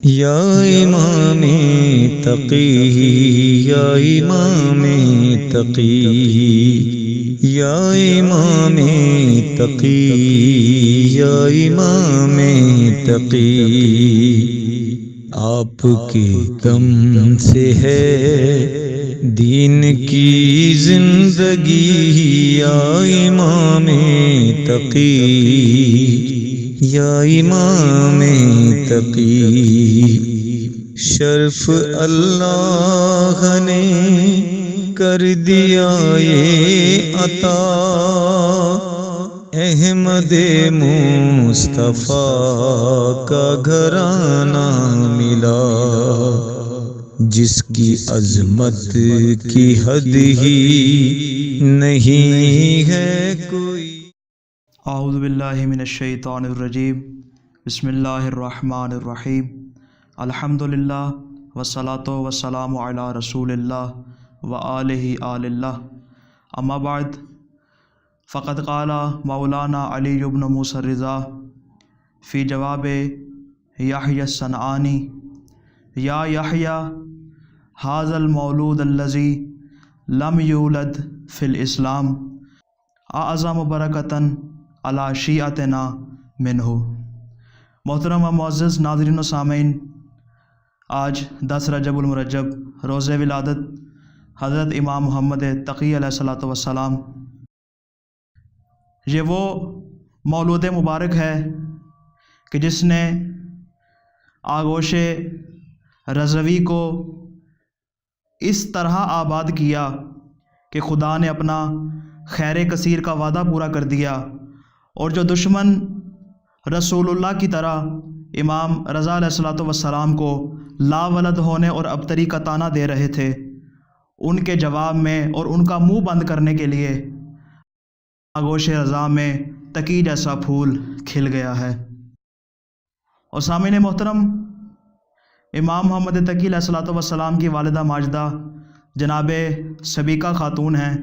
یا امام تقی، یا امام تقی، یا امام تقی، یا امام تقی، آپ کے دم سے ہے دین کی زندگی، یا امام تقی، یا امام تقی، شرف اللہ نے کر دیا یہ عطا، احمد مصطفیٰ کا گھرانہ ملا، جس کی عظمت کی حد ہی نہیں ہے کوئی۔ اعوذ باللہ من الشیطان الرجیم، بسم اللہ الرحمن الرحیم، الحمدللہ والصلاۃ والسلام علی رسول اللہ وآلہ آل اللہ، اما بعد، فقد قال مولانا علی بن موسیٰ الرضا فی جواب یحییٰ الصنعانی، یا یحییٰ ھذا المولود الذی لم یولد فی الاسلام اعظم برکۃ علی شیعتنا منہ۔ محترم و معزز ناظرین و سامعین، آج 10 رجب المرجب روز ولادت حضرت امام محمد تقی علیہ الصلوۃ والسلام، یہ وہ مولود مبارک ہے کہ جس نے آغوش رضوی کو اس طرح آباد کیا کہ خدا نے اپنا خیر کثیر کا وعدہ پورا کر دیا، اور جو دشمن رسول اللہ کی طرح امام رضا علیہ الصلوۃ والسلام کو لا ولد ہونے اور ابتری کا طعنہ دے رہے تھے، ان کے جواب میں اور ان کا منہ بند کرنے کے لیے آغوش رضا میں تقی جیسا پھول کھل گیا ہے۔ اور سامعین محترم، امام محمد تقی علیہ الصلوۃ والسلام کی والدہ ماجدہ جناب سبیکہ خاتون ہیں۔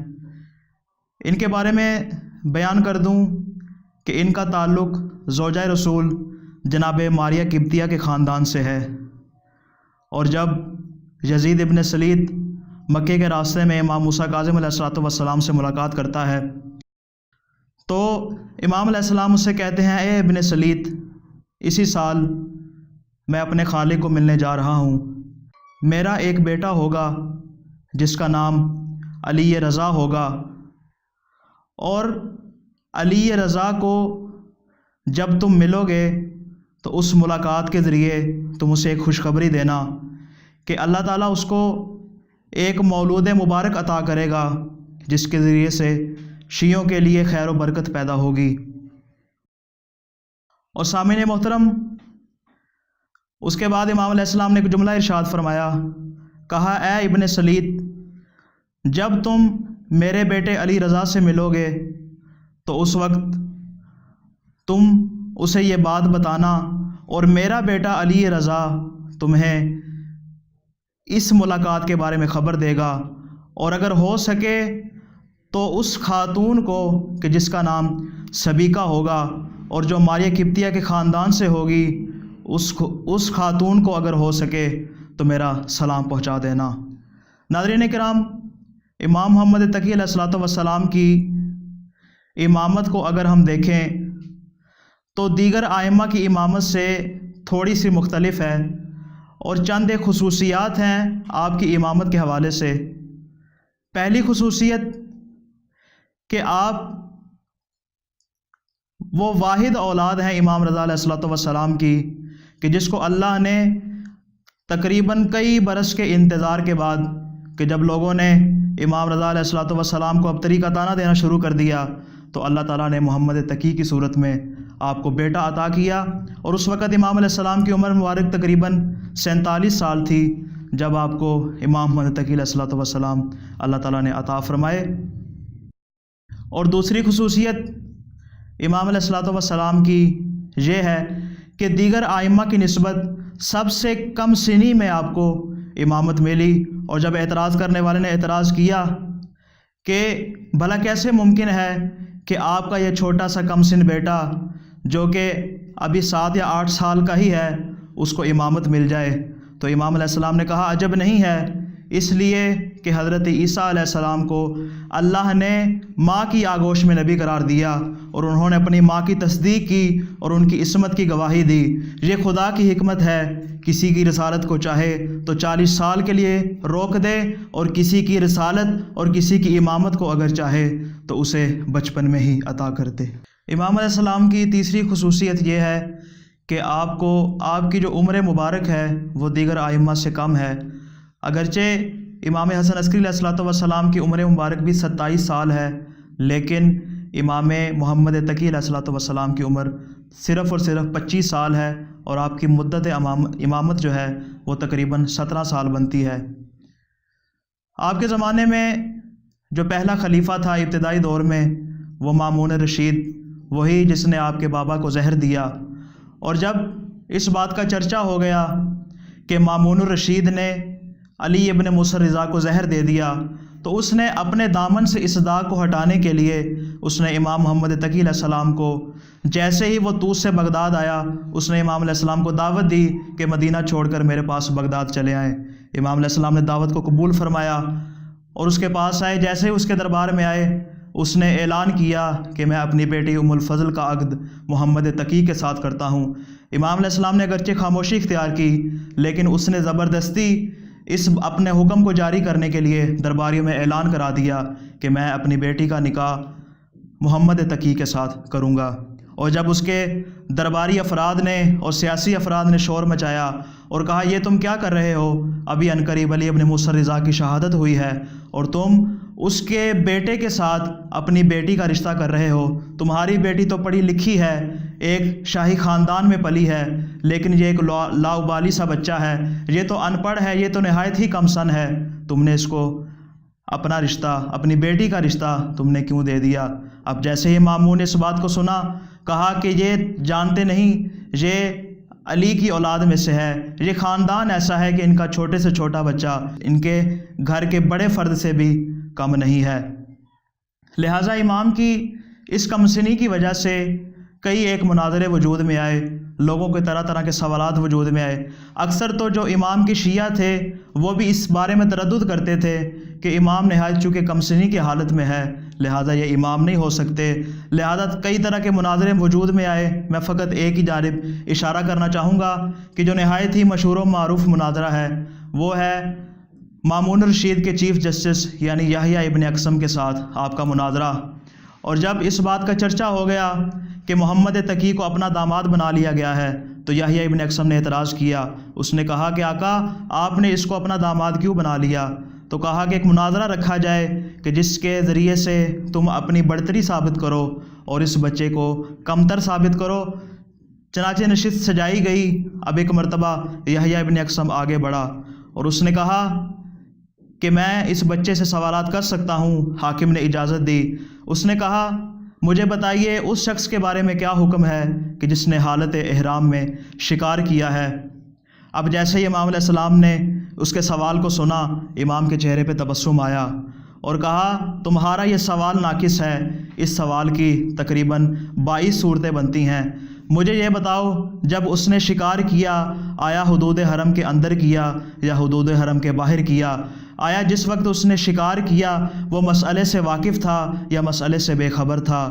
ان کے بارے میں بیان کر دوں کہ ان کا تعلق زوجہ رسول جناب ماریہ قبطیہ کے خاندان سے ہے، اور جب یزید ابن سلیط مکے کے راستے میں امام موسیٰ کاظم علیہ الصلوۃ والسلام سے ملاقات کرتا ہے تو امام علیہ السلام اس سے کہتے ہیں، اے ابن سلیط، اسی سال میں اپنے خالق کو ملنے جا رہا ہوں، میرا ایک بیٹا ہوگا جس کا نام علی رضا ہوگا، اور علی رضا کو جب تم ملو گے تو اس ملاقات کے ذریعے تم اسے ایک خوشخبری دینا کہ اللہ تعالیٰ اس کو ایک مولود مبارک عطا کرے گا، جس کے ذریعے سے شیعوں کے لیے خیر و برکت پیدا ہوگی۔ اور سامعین محترم، اس کے بعد امام علیہ السلام نے ایک جملہ ارشاد فرمایا، کہا، اے ابن سلیط، جب تم میرے بیٹے علی رضا سے ملو گے تو اس وقت تم اسے یہ بات بتانا، اور میرا بیٹا علی رضا تمہیں اس ملاقات کے بارے میں خبر دے گا، اور اگر ہو سکے تو اس خاتون کو کہ جس کا نام سبیکہ ہوگا اور جو ماریہ قبطیہ کے خاندان سے ہوگی، اس خاتون کو اگر ہو سکے تو میرا سلام پہنچا دینا۔ ناظرین کرام، امام محمد تقی علیہ الصلوۃ والسلام کی امامت کو اگر ہم دیکھیں تو دیگر ائمہ کی امامت سے تھوڑی سی مختلف ہے، اور چند ایک خصوصیات ہیں آپ کی امامت کے حوالے سے۔ پہلی خصوصیت کہ آپ وہ واحد اولاد ہیں امام رضا علیہ الصلوۃ والسلام کی کہ جس کو اللہ نے تقریباً کئی برس کے انتظار کے بعد، کہ جب لوگوں نے امام رضا علیہ الصلوۃ والسلام کو ابتری کا طعنہ دینا شروع کر دیا تو اللہ تعالیٰ نے محمد تقی کی صورت میں آپ کو بیٹا عطا کیا، اور اس وقت امام علیہ السلام کی عمر مبارک تقریباً 47 سال تھی جب آپ کو امام محمد تقی علیہ الصلوۃ والسلام اللہ تعالیٰ نے عطا فرمائے۔ اور دوسری خصوصیت امام علیہ الصلوۃ والسلام کی یہ ہے کہ دیگر ائمہ کی نسبت سب سے کم سنی میں آپ کو امامت ملی، اور جب اعتراض کرنے والے نے اعتراض کیا کہ بھلا کیسے ممکن ہے کہ آپ کا یہ چھوٹا سا کم سن بیٹا جو کہ ابھی 7 یا 8 سال کا ہی ہے، اس کو امامت مل جائے۔ تو امام علیہ السلام نے کہا عجب نہیں ہے، اس لیے کہ حضرت عیسیٰ علیہ السلام کو اللہ نے ماں کی آغوش میں نبی قرار دیا اور انہوں نے اپنی ماں کی تصدیق کی اور ان کی عصمت کی گواہی دی۔ یہ خدا کی حکمت ہے، کسی کی رسالت کو چاہے تو 40 سال کے لیے روک دے، اور کسی کی رسالت اور کسی کی امامت کو اگر چاہے تو اسے بچپن میں ہی عطا کر دے۔ امام علیہ السلام کی تیسری خصوصیت یہ ہے کہ آپ کی جو عمر مبارک ہے وہ دیگر ائمہ سے کم ہے۔ اگرچہ امام حسن عسکری علیہ السلام کی عمر مبارک بھی 27 سال ہے، لیکن امام محمد تقی علیہ السلام کی عمر صرف اور صرف 25 سال ہے، اور آپ کی مدت امامت جو ہے وہ تقریباً 17 سال بنتی ہے۔ آپ کے زمانے میں جو پہلا خلیفہ تھا ابتدائی دور میں وہ مامون رشید، وہی جس نے آپ کے بابا کو زہر دیا، اور جب اس بات کا چرچا ہو گیا کہ مامون الرشید نے علی ابن موسیٰ رضا کو زہر دے دیا، تو اس نے اپنے دامن سے اس داغ کو ہٹانے کے لیے اس نے امام محمد تقی علیہ السلام کو، جیسے ہی وہ طوس سے بغداد آیا، اس نے امام علیہ السلام کو دعوت دی کہ مدینہ چھوڑ کر میرے پاس بغداد چلے آئیں۔ امام علیہ السلام نے دعوت کو قبول فرمایا اور اس کے پاس آئے۔ جیسے ہی اس کے دربار میں آئے، اس نے اعلان کیا کہ میں اپنی بیٹی ام الفضل کا عقد محمد تقی کے ساتھ کرتا ہوں۔ امام علیہ السلام نے اگرچہ خاموشی اختیار کی، لیکن اس نے زبردستی اس اپنے حکم کو جاری کرنے کے لیے درباریوں میں اعلان کرا دیا کہ میں اپنی بیٹی کا نکاح محمد تقی کے ساتھ کروں گا۔ اور جب اس کے درباری افراد نے اور سیاسی افراد نے شور مچایا اور کہا یہ تم کیا کر رہے ہو، ابھی عنقریب علی ابن موسیٰ رضا کی شہادت ہوئی ہے اور تم اس کے بیٹے کے ساتھ اپنی بیٹی کا رشتہ کر رہے ہو، تمہاری بیٹی تو پڑھی لکھی ہے، ایک شاہی خاندان میں پلی ہے، لیکن یہ ایک لاؤبالی سا بچہ ہے، یہ تو ان پڑھ ہے، یہ تو نہایت ہی کم سن ہے، تم نے اس کو اپنا رشتہ، اپنی بیٹی کا رشتہ تم نے کیوں دے دیا؟ اب جیسے ہی مامون نے اس بات کو سنا، کہا کہ یہ جانتے نہیں، یہ علی کی اولاد میں سے ہے، یہ خاندان ایسا ہے کہ ان کا چھوٹے سے چھوٹا بچہ ان کے گھر کے بڑے فرد سے بھی کم نہیں ہے۔ لہٰذا امام کی اس کم سنی کی وجہ سے کئی ایک مناظرے وجود میں آئے، لوگوں کے طرح طرح کے سوالات وجود میں آئے۔ اکثر تو جو امام کے شیعہ تھے وہ بھی اس بارے میں تردد کرتے تھے کہ امام نہایت چونکہ کم سنی کی حالت میں ہے لہذا یہ امام نہیں ہو سکتے، لہذا کئی طرح کے مناظرے وجود میں آئے۔ میں فقط ایک ہی جانب اشارہ کرنا چاہوں گا کہ جو نہایت ہی مشہور و معروف مناظرہ ہے وہ ہے مامون الرشید کے چیف جسٹس یعنی یحییٰ ابن اقسم کے ساتھ آپ کا مناظرہ۔ اور جب اس بات کا چرچا ہو گیا کہ محمد تقی کو اپنا داماد بنا لیا گیا ہے تو یحییٰ ابن اقسم نے اعتراض کیا، اس نے کہا کہ آقا آپ نے اس کو اپنا داماد کیوں بنا لیا؟ تو کہا کہ ایک مناظرہ رکھا جائے کہ جس کے ذریعے سے تم اپنی برتری ثابت کرو اور اس بچے کو کمتر ثابت کرو۔ چنانچہ نشست سجائی گئی۔ اب ایک مرتبہ یحییٰ ابن اقسم آگے بڑھا اور اس نے کہا کہ میں اس بچے سے سوالات کر سکتا ہوں۔ حاکم نے اجازت دی۔ اس نے کہا مجھے بتائیے اس شخص کے بارے میں کیا حکم ہے کہ جس نے حالت احرام میں شکار کیا ہے؟ اب جیسے ہی امام علیہ السلام نے اس کے سوال کو سنا، امام کے چہرے پہ تبسم آیا اور کہا تمہارا یہ سوال ناقص ہے، اس سوال کی تقریباً 22 صورتیں بنتی ہیں۔ مجھے یہ بتاؤ جب اس نے شکار کیا آیا حدود حرم کے اندر کیا یا حدود حرم کے باہر کیا؟ آیا جس وقت اس نے شکار کیا وہ مسئلے سے واقف تھا یا مسئلے سے بے خبر تھا؟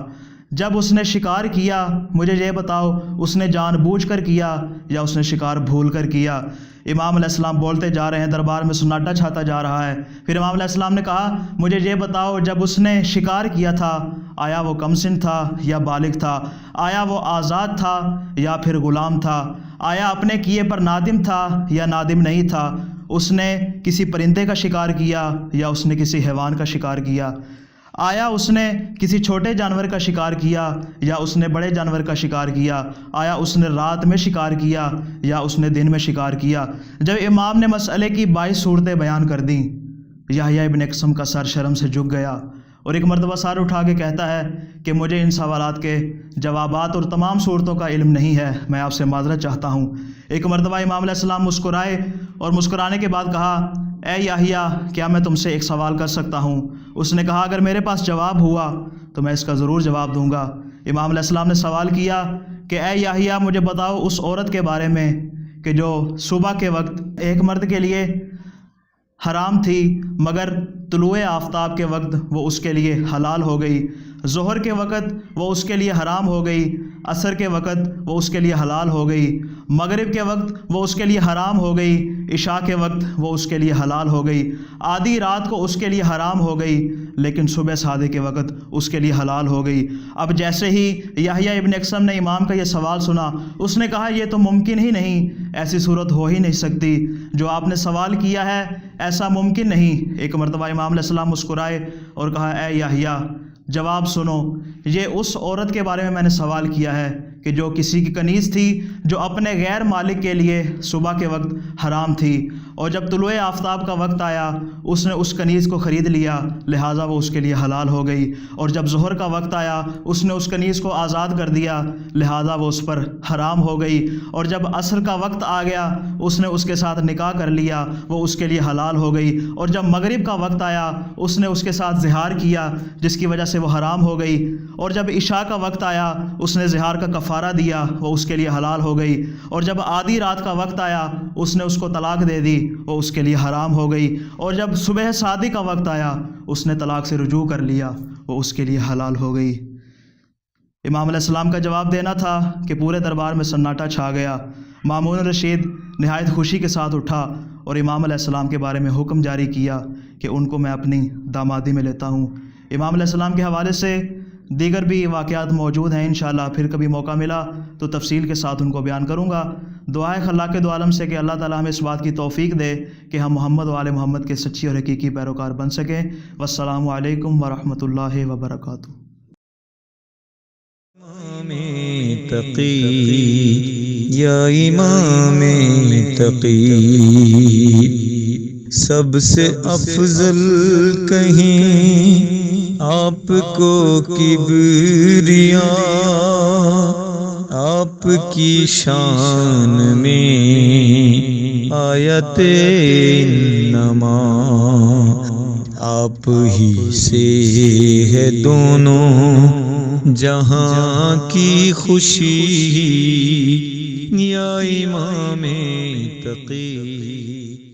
جب اس نے شکار کیا مجھے یہ بتاؤ اس نے جان بوجھ کر کیا یا اس نے شکار بھول کر کیا؟ امام علیہ السلام بولتے جا رہے ہیں، دربار میں سناٹا چھاتا جا رہا ہے۔ پھر امام علیہ السلام نے کہا مجھے یہ بتاؤ جب اس نے شکار کیا تھا آیا وہ کمسن تھا یا بالغ تھا؟ آیا وہ آزاد تھا یا پھر غلام تھا؟ آیا اپنے کیے پر نادم تھا یا نادم نہیں تھا؟ اس نے کسی پرندے کا شکار کیا یا اس نے کسی حیوان کا شکار کیا؟ آیا اس نے کسی چھوٹے جانور کا شکار کیا یا اس نے بڑے جانور کا شکار کیا؟ آیا اس نے رات میں شکار کیا یا اس نے دن میں شکار کیا؟ جب امام نے مسئلے کی 22 صورتیں بیان کر دیں، یحییٰ ابن اقسم کا سر شرم سے جھک گیا اور ایک مرتبہ سر اٹھا کے کہتا ہے کہ مجھے ان سوالات کے جوابات اور تمام صورتوں کا علم نہیں ہے، میں آپ سے معذرت چاہتا ہوں۔ ایک مرتبہ امام علیہ السلام مسکرائے اور مسکرانے کے بعد کہا اے یحییٰ کیا میں تم سے ایک سوال کر سکتا ہوں؟ اس نے کہا اگر میرے پاس جواب ہوا تو میں اس کا ضرور جواب دوں گا۔ امام علیہ السلام نے سوال کیا کہ اے یحییٰ مجھے بتاؤ اس عورت کے بارے میں کہ جو صبح کے وقت ایک مرد کے لیے حرام تھی مگر طلوع آفتاب کے وقت وہ اس کے لیے حلال ہو گئی، ظہر کے وقت وہ اس کے لیے حرام ہو گئی، عصر کے وقت وہ اس کے لیے حلال ہو گئی، مغرب کے وقت وہ اس کے لیے حرام ہو گئی، عشاء کے وقت وہ اس کے لیے حلال ہو گئی، آدھی رات کو اس کے لیے حرام ہو گئی لیکن صبح صادق کے وقت اس کے لیے حلال ہو گئی۔ اب جیسے ہی یحییٰ ابن اقسم نے امام کا یہ سوال سنا، اس نے کہا یہ تو ممکن ہی نہیں، ایسی صورت ہو ہی نہیں سکتی، جو آپ نے سوال کیا ہے ایسا ممکن نہیں۔ ایک مرتبہ امام علیہ السلام مسکرائے اور کہا اے یحییٰ جواب سنو، یہ اس عورت کے بارے میں نے سوال کیا ہے کہ جو کسی کی کنیز تھی جو اپنے غیر مالک کے لیے صبح کے وقت حرام تھی، اور جب طلوع آفتاب کا وقت آیا اس نے اس کنیز کو خرید لیا لہٰذا وہ اس کے لیے حلال ہو گئی، اور جب ظہر کا وقت آیا اس نے اس کنیز کو آزاد کر دیا لہٰذا وہ اس پر حرام ہو گئی، اور جب عصر کا وقت آ گیا اس نے اس کے ساتھ نکاح کر لیا وہ اس کے لیے حلال ہو گئی، اور جب مغرب کا وقت آیا اس نے اس کے ساتھ زہار کیا جس کی وجہ سے وہ حرام ہو گئی، اور جب عشاء کا وقت آیا اس نے زہار کا کفارہ دیا وہ اس کے لیے حلال ہو گئی، اور جب آدھی رات کا وقت آیا اس نے اس کو طلاق دے دی وہ اس کے لیے حرام ہو گئی، اور جب صبح صادق کا وقت آیا اس نے طلاق سے رجوع کر لیا وہ اس کے لیے حلال ہو گئی۔ امام علیہ السلام کا جواب دینا تھا کہ پورے دربار میں سناٹا چھا گیا۔ مامون رشید نہایت خوشی کے ساتھ اٹھا اور امام علیہ السلام کے بارے میں حکم جاری کیا کہ ان کو میں اپنی دامادی میں لیتا ہوں۔ امام علیہ السلام کے حوالے سے دیگر بھی واقعات موجود ہیں، انشاءاللہ پھر کبھی موقع ملا تو تفصیل کے ساتھ ان کو بیان کروں گا۔ دعا ہے خلاق دو عالم سے کہ اللہ تعالیٰ ہمیں اس بات کی توفیق دے کہ ہم محمد و آل محمد کے سچی اور حقیقی پیروکار بن سکیں۔ والسلام علیکم ورحمۃ اللہ وبرکاتہ۔ امام تقی یا امام تقی، سب سے افضل کہیں آپ کو کبریا، آپ کی شان میں آیت انما، آپ ہی سے ہے دونوں جہاں کی خوشی، یا امام تقی۔